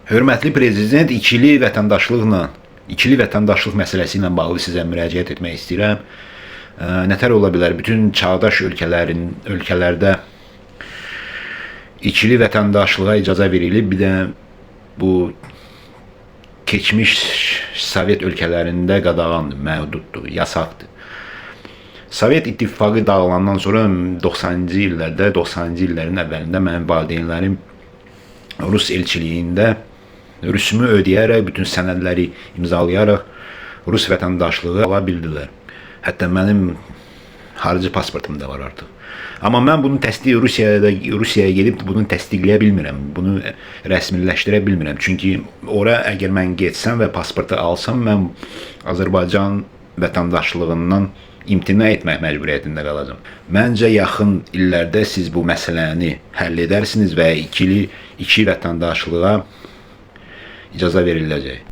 Hörmətli prezident, ikili vətəndaşlıq məsələsi ilə bağlı sizə müraciət etmək istəyirəm. Nətər ola bilər? Bütün çağdaş ölkələrdə ikili vətəndaşlığa icazə verilib, bir də bu keçmiş Sovet ölkələrində qadağandır, məhduddur, yasaqdır. Sovet İttifaqı dağılandan sonra 90-cı illərin əvvəlində mənim valideynlərim Rus elçiliyində rüsumu ödəyərək, bütün sənədləri imzalayaraq Rus vətəndaşlığı ala bildilər. Hətta mənim xarici pasportum da var artıq. Amma mən bunu Rusiyaya gedib bunu təsdiqləyə bilmirəm, bunu rəsmiləşdirə bilmirəm. Çünki ora əgər mən getsəm və pasportu alsam, mən Azərbaycan vətəndaşlığından imtina etmək məcburiyyətində qalacağam. Məncə yaxın illərdə siz bu məsələni həll edərsiniz və iki vətəndaşlığa icazə veriləcək.